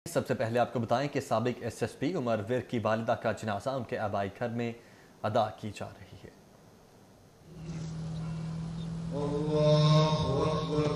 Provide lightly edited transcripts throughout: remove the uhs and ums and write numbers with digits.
سب سے پہلے آپ کو بتائیں کہ سابق ایس ایس پی عمر ورک کی والدہ کا جنازہ ان کے آبائی گھر میں ادا کی جا رہی ہے۔ اللہ اکبر۔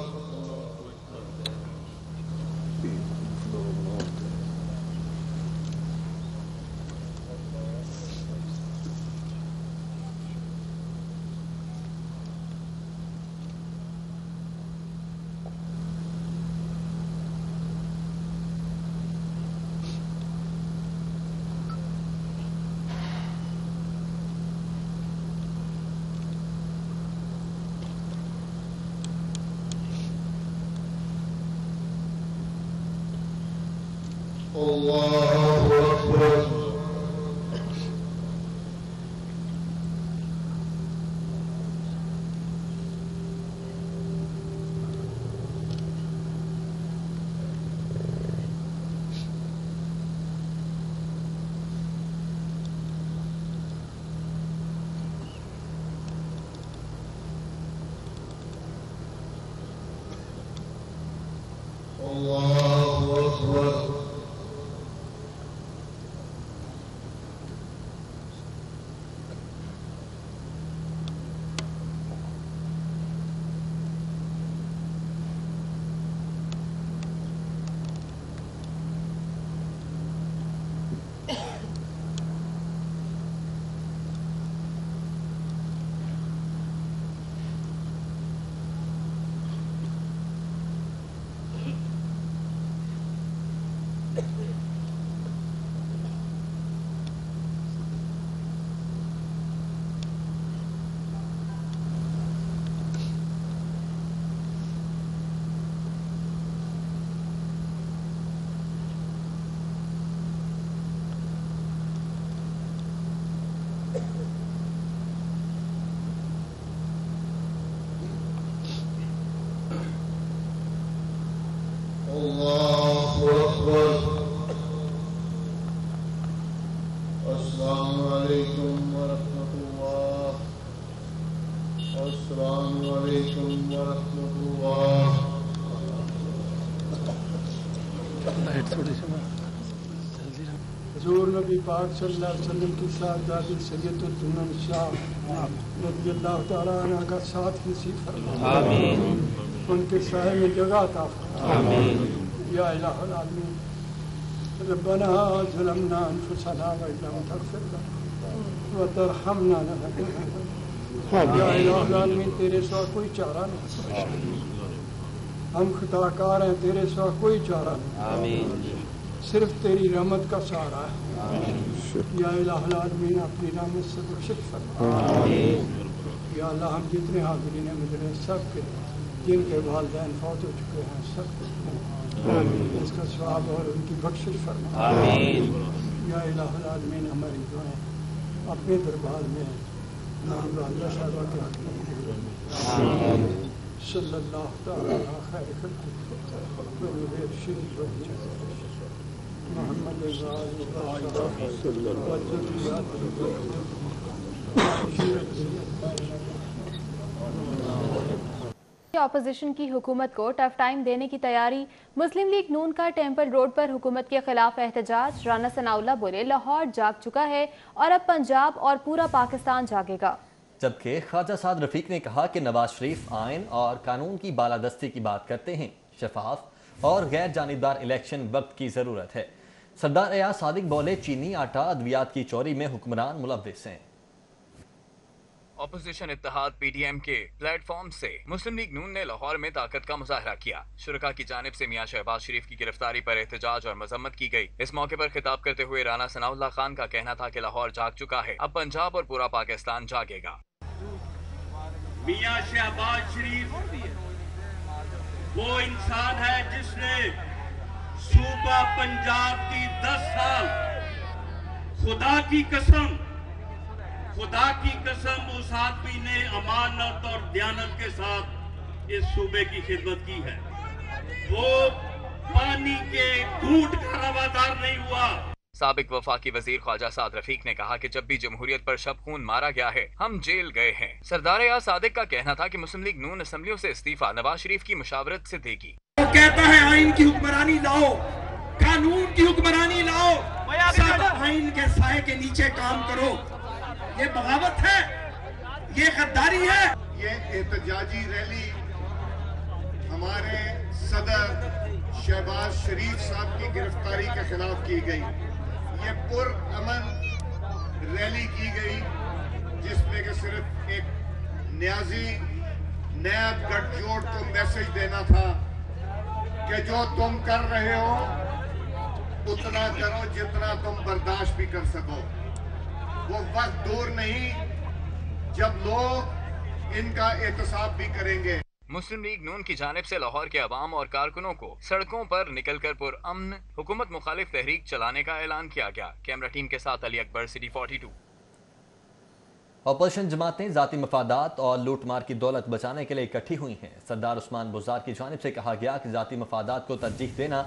اللہ اکبر۔ اللہ اکبر۔ اللہ اکبر۔ السلام علیکم ورحمۃ اللہ۔ السلام علیکم ورحمۃ اللہ۔ حضور نبی پاک صلی اللہ علیہ وسلم کی صاحبزادی سید الدنیا شاہ رضی اللہ تعالیٰ عنہ کا ساتھ نصیب فرما، آمین۔ ان کے سائے میں جگہ عطا فرما، آمین۔ یا الہ العالمین، ربنا ظلمنا انفسنا وان لم تغفر لنا وترحمنا لنکونن، یا الہ العالمین تیرے سوا کوئی چارہ نہیں، ہم خطا کار ہیں، تیرے سوا کوئی چارہ نہیں، آمین۔ صرف تیری رحمت کا سہارا ہے، یا الہ العالمین اپنی رحمت سے بخشش فرما، یا اللہ ہم جتنے حاضرین مجرے سب کے جن کے والدین فوت ہو چکے ہیں سب کو اس کا ثواب اور ان کی بخشش فرما، یا الہ العالمین ہماری دعائیں اپنے دربار میں نام اللہ صاحبہ کے حق میں صلی اللہ تعالیٰ خیر خلق شریف محمد اپوزیشن کی حکومت کو ٹف ٹائم دینے کی تیاری، مسلم لیگ نون کا ٹیمپل روڈ پر حکومت کے خلاف احتجاج، رانا ثناء اللہ بولے لاہور جاگ چکا ہے اور اب پنجاب اور پورا پاکستان جاگے گا، جبکہ خواجہ سعد رفیق نے کہا کہ نواز شریف آئین اور قانون کی بالادستی کی بات کرتے ہیں، شفاف اور غیر جانبدار الیکشن وقت کی ضرورت ہے۔ سردار ایاز صادق بولے چینی آٹا ادویات کی چوری میں حکمران ملوث ہیں۔ اپوزیشن اتحاد پی ڈی ایم کے پلیٹ فارم سے مسلم لیگ نون نے لاہور میں طاقت کا مظاہرہ کیا، شرکاء کی جانب سے میاں شہباز شریف کی گرفتاری پر احتجاج اور مذمت کی گئی۔ اس موقع پر خطاب کرتے ہوئے رانا ثناء اللہ خان کا کہنا تھا کہ لاہور جاگ چکا ہے، اب پنجاب اور پورا پاکستان جاگے گا۔ میاں شہباز شریف وہ انسان ہے جس نے صوبہ پنجاب کی 10 سال خدا کی قسم اس آدمی نے امانت اور دیانت کے ساتھ اس صوبے کی خدمت کی ہے، وہ پانی کے گھونٹ کا روادار نہیں ہوا۔ سابق وفاقی وزیر خواجہ سعد رفیق نے کہا کہ جب بھی جمہوریت پر شب خون مارا گیا ہے ہم جیل گئے ہیں۔ سردار ایاز صادق کا کہنا تھا کہ مسلم لیگ نون اسمبلیوں سے استعفیٰ نواز شریف کی مشاورت سے دے گی۔ وہ کہتا ہے آئین کی حکمرانی لاؤ، कानून की हुक्मरानी लाओ, सब आइन के साए के नीचे काम करो। ये बगावत है, ये गद्दारी है। ये एहतजाजी रैली हमारे सदर शहबाज शरीफ साहब की गिरफ्तारी के खिलाफ की गई। ये पुरअमन रैली की गई जिसमें कि सिर्फ एक न्याजी नैब गठजोड़ को मैसेज देना था कि जो तुम कर रहे हो उतना करो जितना तुम बर्दाश्त भी कर सको। वो वक्त दूर नहीं जब लोग इनका एहतसाब भी करेंगे। मुस्लिम लीग नून की जानिब से लाहौर के अवाम और कारकुनों को सड़कों पर निकलकर पुरअमन हुकूमत मुखालिफ तहरीक चलाने का ऐलान किया गया। कैमरा टीम के साथ अली अकबर, सिटी 42। अपोजिशन जमातें जाती मफादात और लूटमार की दौलत बचाने के लिए इकट्ठी हुई हैं। सरदार उस्मान बुज़ार की जानिब से कहा गया कि जाती मफादात को तरजीह देना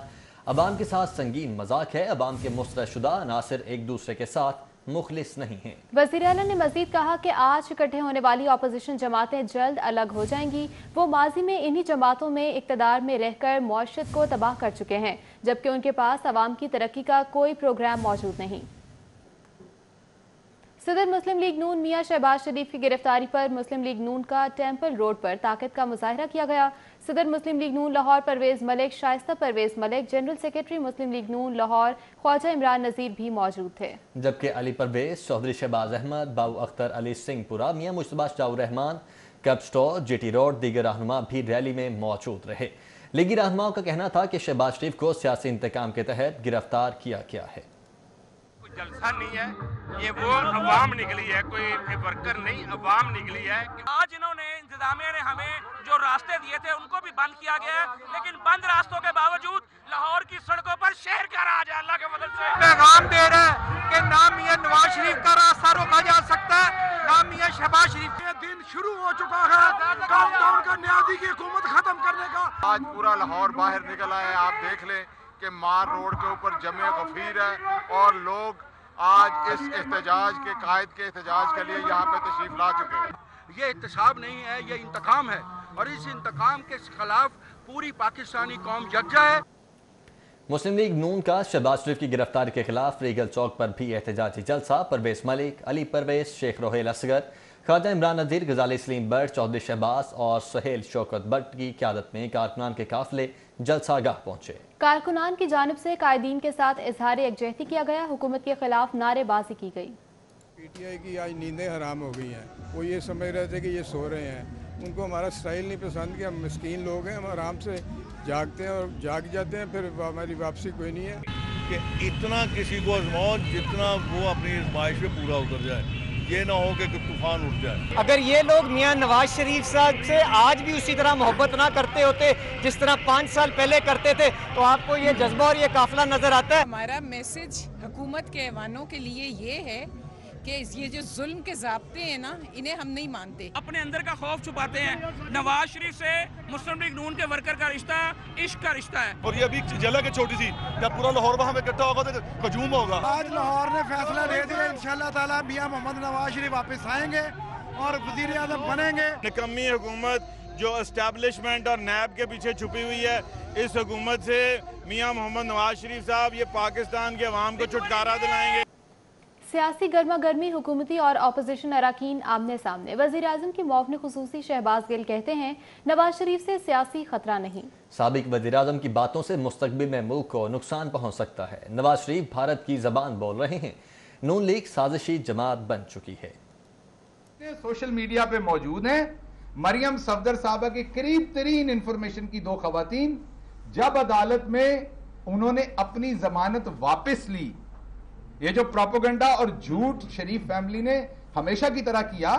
अवाम के साथ संगीन मजाक है। अवाम के मुस्तरशुदा अनासिर एक दूसरे के साथ मुखलिस नहीं हैं। वज़ीर आला ने मजीद कहा कि आज इकट्ठे होने वाली अपोजिशन जमातें जल्द अलग हो जाएंगी। वो माजी में इन्हीं जमातों में इक़्तिदार में रहकर मौशत को तबाह कर चुके हैं, जबकि उनके पास अवाम की तरक्की का कोई प्रोग्राम मौजूद नहीं। सदर मुस्लिम लीग नून मियां शहबाज शरीफ की गिरफ्तारी पर मुस्लिम लीग नून का टेम्पल रोड पर ताकत का मुजाहरा किया गया। सदर मुस्लिम लीग नून लाहौर परवेज मलिक, शाइस्ता परवेज मलिक, जनरल सेक्रेटरी मुस्लिम लीग नून लाहौर ख्वाजा इमरान नज़ीर भी मौजूद थे, जबकि अली परवेज, चौधरी शहबाज अहमद, बाबू अख्तर अली सिंहपुरा, मियां मुश्तबा शाहूर रहमान, कब स्टोर, जीटी रोड, दीगर रहनुमा भी रैली में मौजूद रहे। लीगी रहनुमाओं का कहना था कि शहबाज शरीफ को सियासी इंतकाम के तहत गिरफ्तार किया गया है। जलसा नहीं है, ये वो अवाम निकली है, कोई वर्कर नहीं, अवाम निकली है। आज इन्होंने इंतजामिया ने हमें जो रास्ते दिए थे उनको भी बंद किया गया है, लेकिन बंद रास्तों के बावजूद लाहौर की सड़कों पर शहर का राज है। अल्लाह के मदद से पैगाम दे रहा है कि ना मियां नवाज शरीफ का रास्ता रोका जा सकता है, ना मियां शहबाज शरीफ। ये दिन शुरू हो चुका है काउंटडाउन का, न्याजी की हुकूमत खत्म करने का। आज पूरा लाहौर बाहर निकला है। आप देख लें कि मार रोड के ऊपर जमे गफीर है और लोग आज इस एहतजाज के कायद के एहतजाज के लिए यहाँ पे तशरीफ ला चुके हैं। ये एहतसाब नहीं है, ये इंतकाम है और इस इंतकाम के खिलाफ पूरी पाकिस्तानी कौम यकजा है। मुस्लिम लीग नून का शहबाज शरीफ की गिरफ्तारी के खिलाफ रीगल चौक पर भी एहतजाजी जलसा। परवेज मलिक, अली परवेज, शेख रोहेल असगर, ख्वाजा इमरान नज़ीर, गजाली सलीम बट, चौधरी शहबाज और सुहेल शौकत बट की क़यादत में कारकुनान के काफिले जलसागाह पहुंचे। कारकुनान की जानिब से कायदीन के साथ इजहार यकजहती किया गया। हुकूमत के खिलाफ नारेबाजी की गई। पीटीआई की आज नींदें हराम हो गई हैं। वो ये समझ रहे थे कि ये सो रहे हैं, उनको हमारा स्टाइल नहीं पसंद कि हम मिस्कीन लोग हैं, हम आराम से जागते हैं और जाग जाते हैं, फिर हमारी वापसी कोई नहीं है। कि इतना किसी को आजमाओ जितना वो अपनी आजमाइश पे पूरा उतर जाए, ये ना हो कि तूफान उठ जाए। अगर ये लोग मियां नवाज शरीफ साहब से आज भी उसी तरह मोहब्बत ना करते होते जिस तरह 5 साल पहले करते थे, तो आपको ये जज्बा और ये काफिला नजर आता है। हमारा मैसेज हुकूमत के ऐवानों के लिए ये है कि ये जो जुल्म के ज़ाब्ते हैं ना, इन्हें हम नहीं मानते। अपने अंदर का खौफ छुपाते हैं। नवाज शरीफ से मुस्लिम लीग नून के वर्कर का रिश्ता इश्क का रिश्ता है। और ये अभी झलक है छोटी सी, जब पूरा लाहौर वहाँ में इकट्ठा होगा तो हजूम होगा। आज लाहौर ने फैसला ले दिया, इंशाल्लाह ताला मियां मोहम्मद नवाज शरीफ वापस आएंगे और वजीर आज़म बनेंगे। निकम्मी हुकूमत जो एस्टेब्लिशमेंट और नैब के पीछे छुपी हुई है, इस हुकूमत से मियां मोहम्मद नवाज शरीफ साहब ये पाकिस्तान के अवाम को छुटकारा दिलाएंगे। सियासी गर्मा गर्मी, हुकूमती और अपोजिशन अराकीन आमने सामने। वज़ीर आज़म की मुआविन खुसूसी शहबाज गिल कहते हैं नवाज शरीफ से सियासी खतरा नहीं। साबिक वज़ीर आज़म की बातों से मुस्तक़बिल में मुल्क को नुकसान पहुँच सकता है। नवाज शरीफ भारत की ज़बान बोल रहे हैं। नून लीग साजिशी जमात बन चुकी है। सोशल मीडिया पे मौजूद हैं। मरियम सफदर साहबा के करीब तरीन इंफॉर्मेशन की 2 खवातीन जब अदालत में उन्होंने अपनी जमानत वापस ली, ये जो प्रोपेगेंडा और झूठ शरीफ फैमिली ने हमेशा की तरह किया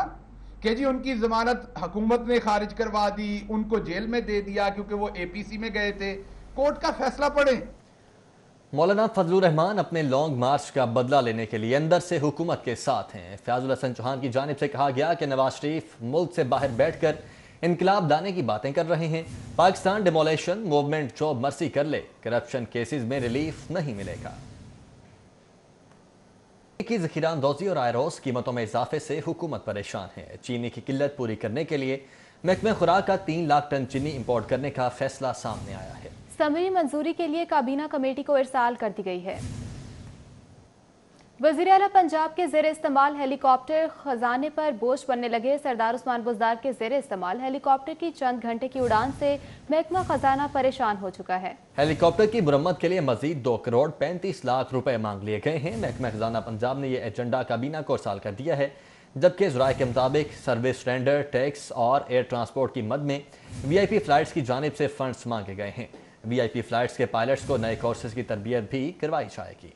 कि जी उनकी जमानत हुकूमत ने खारिज करवा दी, उनको जेल में दे दिया क्योंकि वो एपीसी में गए थे। कोर्ट का फैसला पढ़ें। मौलाना फजलुर रहमान अपने लॉन्ग मार्च का बदला लेने के लिए अंदर से हुकूमत के साथ हैं। फयाजुल हसन चौहान की जानिब से कहा गया कि नवाज शरीफ मुल्क से बाहर बैठकर इनकलाब लाने की बातें कर रहे हैं। पाकिस्तान डिमोलेशन मूवमेंट जो मर्सी कर ले, करप्शन केसेस में रिलीफ नहीं मिलेगा। की ज़ख़ीरा अंदोज़ी और आयरोस कीमतों में इजाफे से हुकूमत परेशान है। चीनी की किल्लत पूरी करने के लिए महकमे खुराक का 3 लाख टन चीनी इंपोर्ट करने का फैसला सामने आया है। समरी मंजूरी के लिए काबीना कमेटी को इरसाल कर दी गई है। वज़ीर आला पंजाब के ज़ेर इस्तेमाल हेलीकॉप्टर खजाने पर बोझ बनने लगे। सरदार उस्मान बुज़दार के ज़ेर इस्तेमाल हेलीकॉप्टर की चंद घंटे की उड़ान से महकमा खजाना परेशान हो चुका है। हेलीकॉप्टर की मुरम्मत के लिए मजीद 2 करोड़ 35 लाख रुपए मांग लिए गए हैं। महकमा खजाना पंजाब ने यह एजेंडा काबीना को इरसाल कर दिया है, जबकि ज़राए के मुताबिक सर्विस रेंडर, टैक्स और एयर ट्रांसपोर्ट की मद में VIP फ्लाइट्स की जानिब से फंड्स मांगे गए हैं। VIP फ्लाइट्स के पायलट्स को नए कोर्सेज की तरबियत भी करवाई जाएगी।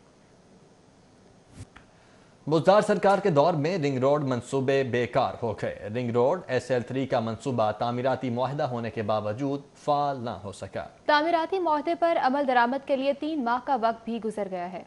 बुज़दार सरकार के दौर में रिंग रोड मंसूबे बेकार हो गए। रिंग रोड SL3 का मंसूबा तामीराती मुआहदा होने के बावजूद फाल न हो सका। तामीराती मुआहदे पर अमल दरामद के लिए 3 माह का वक्त भी गुजर गया है।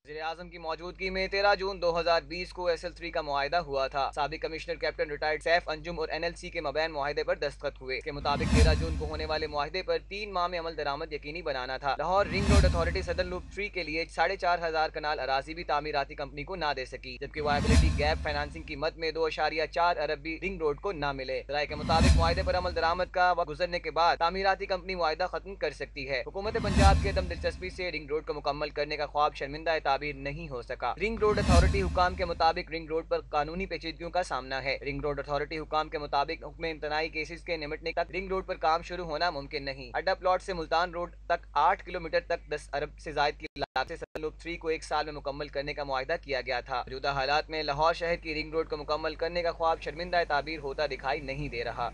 वज़ीर-ए-आज़म की मौजूदगी में 13 जून 2020 को SL3 का मुआहदा हुआ था। साबिक commissioner captain retired Saif Anjum और NLC के मबैन मुआहदे पर दस्तखत हुए। इसके मुताबिक 13 जून को होने वाले मुआहदे पर 3 माह में अमल दरामद यकीनी बनाना था। लाहौर रिंग रोड अथॉरिटी सदर लूप 3 के लिए 4,500 कनाल अराजी भी तामीराती कंपनी को ना दे सकी, जबकि वायबिलिटी गैप फाइनेंसिंग की मद में 2.4 अरब भी रिंग रोड को ना मिले। राय के मुताबिक मुआहदे पर अमल दरामद का वक्त गुजरने के बाद तामीराती कंपनी मुआहदा खत्म कर सकती है। हुकूमत पंजाब की अदम दिलचस्पी से रिंग रोड को मुकम्मल करने का ख्वाब शर्मिंदा ताबीर नहीं हो सका। रिंग रोड अथॉरिटी हुकाम के मुताबिक रिंग रोड पर कानूनी पेचीदगियों का सामना है। रिंग रोड अथॉरिटी हुकाम के मुताबिक हुक्म इम्तनाई केसेस के निमटने तक रिंग रोड पर काम शुरू होना मुमकिन नहीं। अड्डा प्लॉट से मुल्तान रोड तक 8 किलोमीटर तक 10 अरब से जायद की लागत से सदर लूप 3 को 1 साल में मुकम्मल करने का मुआहदा किया गया था। मौजूदा हालात में लाहौर शहर की रिंग रोड को मुकम्मल करने का ख्वाब शर्मिंदा ताबीर होता दिखाई नहीं दे रहा।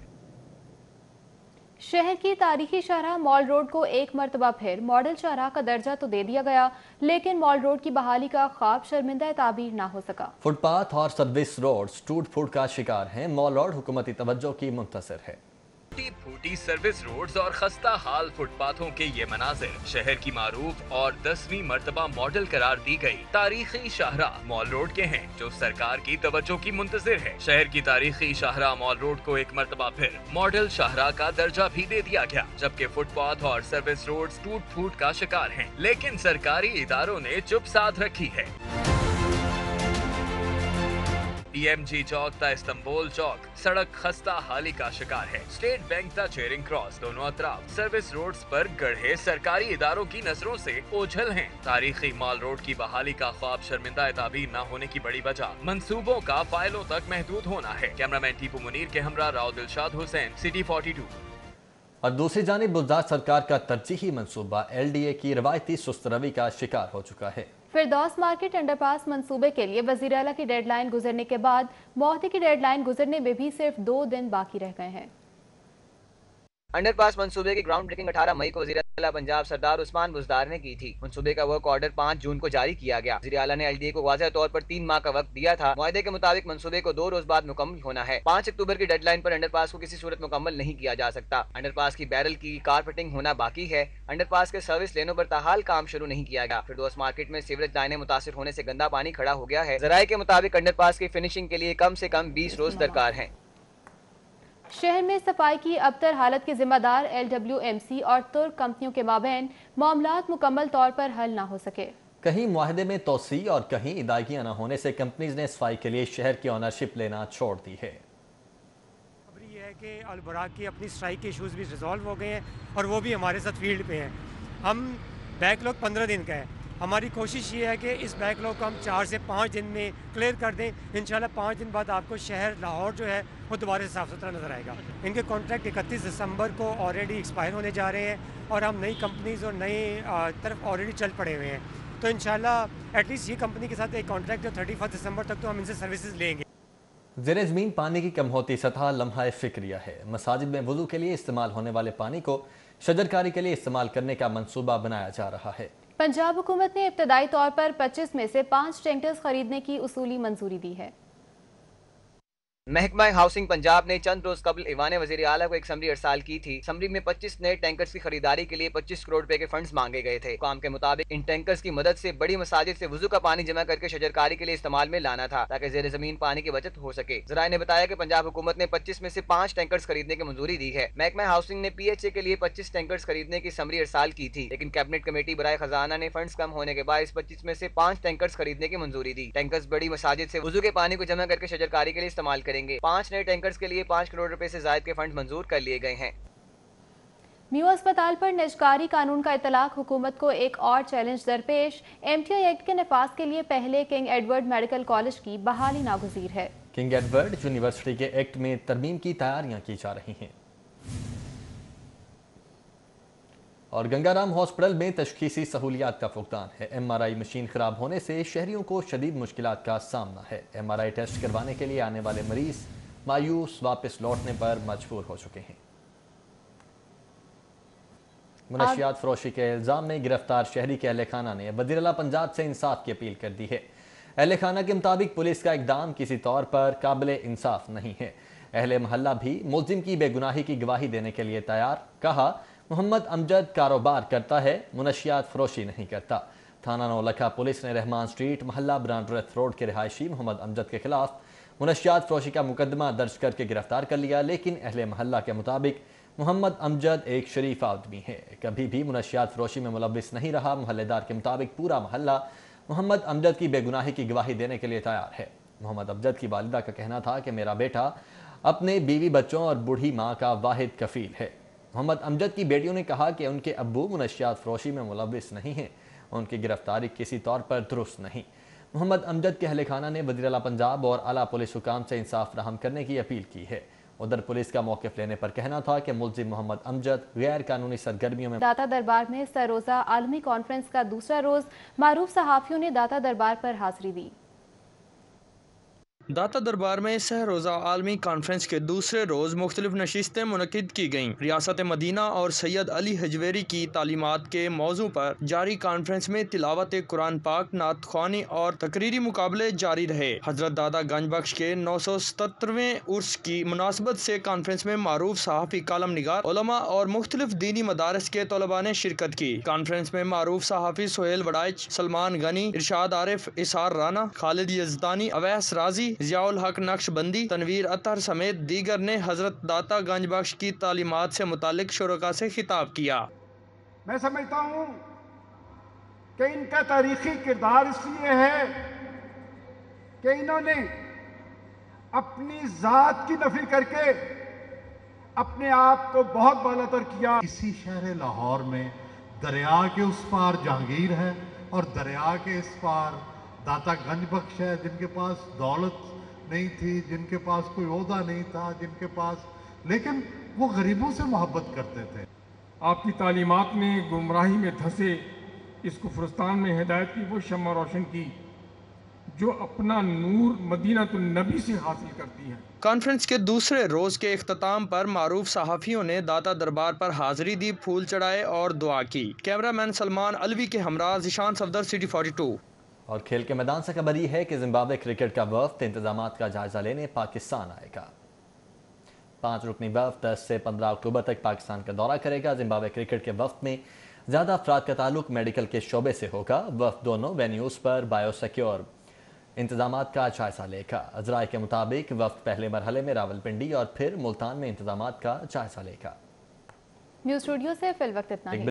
शहर की तारीखी शाहराह मॉल रोड को एक मरतबा फिर मॉडल शाहराह का दर्जा तो दे दिया गया, लेकिन मॉल रोड की बहाली का ख्वाब शर्मिंदा ताबीर ना हो सका। फुटपाथ और सर्विस रोड टूट फूट का शिकार हैं। मॉल रोड हुकूमती तवज्जो की मुंतज़िर है। फूटी सर्विस रोड्स और खस्ता हाल फुटपाथों के ये मनाजिर शहर की मारूफ और 10वीं मर्तबा मॉडल करार दी गई तारीखी शाहराह मॉल रोड के हैं, जो सरकार की तवज्जो की मुंतजिर है। शहर की तारीखी शाहराह मॉल रोड को एक मर्तबा फिर मॉडल शाहराह का दर्जा भी दे दिया गया, जबकि फुटपाथ और सर्विस रोड्स टूट फूट का शिकार हैं, लेकिन सरकारी इदारों ने चुप साध रखी है। DMG चौक ता इस्तांबुल चौक सड़क खस्ता हाली का शिकार है। स्टेट बैंक ता चेरिंग क्रॉस दोनों अतराफ सर्विस रोड्स पर गढ़े सरकारी इदारों की नजरों से ओझल हैं। तारीखी मॉल रोड की बहाली का ख्वाब शर्मिंदा ताबीर न होने की बड़ी वजह मंसूबों का फाइलों तक महदूद होना है। कैमरामैन टीपू मुनीर के हमरा राव दिलशाद हुसैन, सिटी 42। और दूसरी जानिब बुज़दार सरकार का तरजीही मंसूबा LDA की रवायती सुस्त रवी का शिकार हो चुका है। फिरदौस मार्केट अंडरपास मंसूबे के लिए वज़ीर आला की डेडलाइन गुजरने के बाद मुआहदे की डेडलाइन गुजरने में भी सिर्फ 2 दिन बाकी रह गए हैं। अंडरपास मंसूबे की ग्राउंड ब्रेकिंग 18 मई को वज़ीर आला पंजाब सरदार उस्मान बुज़दार ने की थी। मंसूबे का वर्क ऑर्डर 5 जून को जारी किया गया। वज़ीर आला ने LDA को वाज़ेह तौर पर 3 माह का वक्त दिया था। मुआहदे के मुताबिक मंसूबे को 2 रोज बाद मुकम्मल होना है। 5 अक्टूबर की डेडलाइन पर अंडरपास को किसी सूरत मुकम्मल नहीं किया जा सकता। अंडरपास की बैरल की कारपेटिंग होना बाकी है। अंडरपास के सर्विस लेनों पर ताहाल काम शुरू नहीं किया गया। फिरदौस मार्केट में सीवरेज लाइनें मुतासिर होने से गंदा पानी खड़ा हो गया है। ज़राए के मुताबिक अंडरपास की फिनिशिंग के लिए कम से कम 20 रोज दरकार हैं। शहर में सफाई की अबतर हालत के जिम्मेदार LWMC और तुर्क कंपनियों के माबैन मामलात मुकम्मल तौर पर हल ना हो सके। कहीं मुआहदे में तोसी और कहीं अदायगियां न होने से कंपनीज ने सफाई के लिए शहर की ऑनरशिप लेना छोड़ दी है। खबर ये है कि अलबराक की अपनी स्ट्राइक के इशूज़ भी रिजॉल्व हो गए हैं और वो भी हमारे साथ फील्ड पे हैं। हम बैकलॉग 15 दिन का है। हमारी कोशिश ये है कि इस बैकलॉग को हम 4 से 5 दिन में क्लियर कर दें। इंशाल्लाह 5 दिन बाद आपको शहर लाहौर जो है वो दोबारा से साफ़ सुथरा नज़र आएगा। इनके कॉन्ट्रैक्ट 31 दिसंबर को ऑलरेडी एक्सपायर होने जा रहे हैं और हम नई कंपनीज़ और नई तरफ ऑलरेडी चल पड़े हुए हैं। तो इंशाल्लाह एटलीस्ट ये कंपनी के साथ एक कॉन्ट्रैक्ट जो 31 दिसंबर तक तो हम इनसे सर्विसेज लेंगे। ज़ेरे ज़मीन पानी की कम होती सतह लम्हा फ़िक्रिया है। मसाजिद में वुज़ू के लिए इस्तेमाल होने वाले पानी को शजरकारी के लिए इस्तेमाल करने का मंसूबा बनाया जा रहा है। पंजाब हुकूमत ने इब्तदाई तौर पर 25 में से 5 टैंकर्स खरीदने की उसूली मंजूरी दी है। महकमा हाउसिंग पंजाब ने चंद रोज कबल ईवान वज़ीर आला को एक समरी अरसाल की थी। समरी में 25 नए टैंकर्स की खरीदारी के लिए 25 करोड़ रुपए के फंड्स मांगे गए थे। काम के मुताबिक इन टैंकर्स की मदद से बड़ी मसाजिद से वुजू का पानी जमा करके शजरकारी के लिए इस्तेमाल में लाना था, ताकि ज़ेरे ज़मीन पानी की बचत हो सके। ज़राए ने बताया कि पंजाब हुकूमत ने 25 में से 5 टैंकर्स खरीदने की मंजूरी दी है। महकमा हाउसिंग ने PHA के लिए 25 टैंकर्स खरीदने की समरी अरसाल की थी, लेकिन कैबिनेट कमेटी बराए खजाना ने फंड्स कम होने के बाद 25 में से 5 टैंकर्स खरीदने की मंजूरी दी। टैंकर्स बड़ी मसाजिद से वुजू के पानी को जमा करके शजरकारी के लिए इस्तेमाल करेंगे। 5 नए टैंकर्स के लिए 5 करोड़ रुपए से ज्यादा के फंड मंजूर कर लिए गए हैं। म्यू अस्पताल पर निजकारी कानून का इतलाक, हुकूमत को एक और चैलेंज दरपेश। MTI एक्ट के नफाज के लिए पहले किंग एडवर्ड मेडिकल कॉलेज की बहाली नागुज़ीर है। किंग एडवर्ड यूनिवर्सिटी के एक्ट में तरमीम की तैयारियां की जा रही हैं। और गंगाराम हॉस्पिटल में तशखीसी सहूलियात का फुकदान है। MRI मशीन खराब होने से शहरियों को शदीद मुश्किलात का सामना है। MRI टेस्ट करवाने के लिए आने वाले मरीज मायूस वापस लौटने पर मजबूर हो चुके हैं। मुनशियात फरोशी के इल्जाम में गिरफ्तार शहरी के अहले खाना ने वज़ीर आला पंजाब से इंसाफ की अपील कर दी है। अहले खाना के मुताबिक पुलिस का इकदाम किसी तौर पर काबिल इंसाफ नहीं है। अहले महल्ला भी मुल्जिम की बेगुनाही की गवाही देने के लिए तैयार। कहा, मोहम्मद अमजद कारोबार करता है, मुनशियात फरोशी नहीं करता। थाना नौलखा पुलिस ने रहमान स्ट्रीट महल्ला ब्रांडरेथ रोड के रिहायशी मोहम्मद अमजद के खिलाफ मुनशियात फरोशी का मुकदमा दर्ज करके गिरफ्तार कर लिया, लेकिन अहले महल्ला के मुताबिक मोहम्मद अमजद एक शरीफ आदमी है, कभी भी मुनशियात फरोशी में मुलव्विस नहीं रहा। मोहल्लेदार के मुताबिक पूरा महल्ला मोहम्मद अमजद की बेगुनाही की गवाही देने के लिए तैयार है। मोहम्मद अमजद की वालिदा का कहना था कि मेरा बेटा अपने बीवी बच्चों और बूढ़ी माँ का वाहिद कफील है। मोहम्मद अमजद की बेटियों ने कहा कि उनके अब्बू मुनशियात फरोशी में मुलव्विस नहीं हैं, उनकी गिरफ्तारी किसी तौर पर दुरुस्त नहीं। मोहम्मद अमजद के अहले खाना ने वज़ीर आला पंजाब और आला पुलिस हुकाम से इंसाफ फराहम करने की अपील की है। उधर पुलिस का मौक़िफ़ लेने पर कहना था कि मुल्ज़िम मोहम्मद अमजद गैर कानूनी सरगर्मियों में। दाता दरबार में सरोज़ा आलमी कॉन्फ्रेंस का दूसरा रोज़ मारूफ सहाफ़ियों ने दाता दरबार पर हाज़िरी दी। दाता दरबार में सह रोज़ा आलमी कॉन्फ्रेंस के दूसरे रोज़ मुख्तलिफ नशिस्तें मुनक़िद की गईं। रियासत मदीना और सैयद अली हजवेरी की तालीमात के मौजू पर जारी कॉन्फ्रेंस में तिलावत कुरान पाक, नात ख्वानी और तकरीरी मुकाबले जारी रहे। हजरत दादा गंजबख्श के 977वें उर्स की मुनासबत से कॉन्फ्रेंस में मारूफ सहाफ़ी, कालम निगार, उलमा और मुख्तलिफ दीनी मदारस के तलबा ने शिरकत की। कॉन्फ्रेंस में मारूफ सहाफ़ी सुहेल वड़ाइच, सलमान गनी, इरशाद आरिफ, इसार राना, खालिद यजदानी, अवैस राजी, जियाउल हक नक्शबंदी, तनवीर अतहर समेत दीगर ने हजरत दाता गंजबख्श की तालीमात से मुतालिक शुरका से खिताब किया। मैं समझता हूँ कि इनका तारीखी किरदार इसलिए है कि इन्होंने अपनी जात की नफी करके अपने आप को बहुत बालातर किया। इसी शहर लाहौर में दरिया के उस पार जहांगीर है और दरिया के इस पार दाता गंजबख्श है, जिनके पास दौलत नहीं थी, जिनके पास कोई ओहदा नहीं था, जिनके पास, लेकिन वो गरीबों से मोहब्बत करते थे। आपकी तालीमात में गुमराही में धंसे इस कुफरस्तान में हिदायत की वो शम्मा रोशन की जो अपना नूर मदीनातुन नबी से हासिल करती है। कॉन्फ्रेंस के दूसरे रोज के इख्तिताम पर मारूफ सहाफ़ियों ने दाता दरबार पर हाजिरी दी, फूल चढ़ाए और दुआ की। कैमरामैन सलमान अलवी के हमरा ज़िशान सफदर, सिटी 42। और खेल के मैदान से खबर यह है कि जिम्बाब्वे क्रिकेट का वफ्द इंतजामात का जायजा लेने पाकिस्तान आएगा। 5 रुकनी वफ्द 10 से 15 अक्टूबर तक पाकिस्तान का दौरा करेगा। जिम्बाब्वे क्रिकेट के वफ्द में ज़्यादा अफराद का ताल्लुक मेडिकल के शोबे से होगा। वफ्द दोनों वेन्यूज़ पर बायोसिक्योर इंतजामात का जायजा लेगा। अजराए के मुताबिक वफ्द पहले मरहले में रावलपिंडी और फिर मुल्तान में इंतजामात का जायजा लेगा। न्यूज़ स्टूडियो से फिल वक्त इतना ही।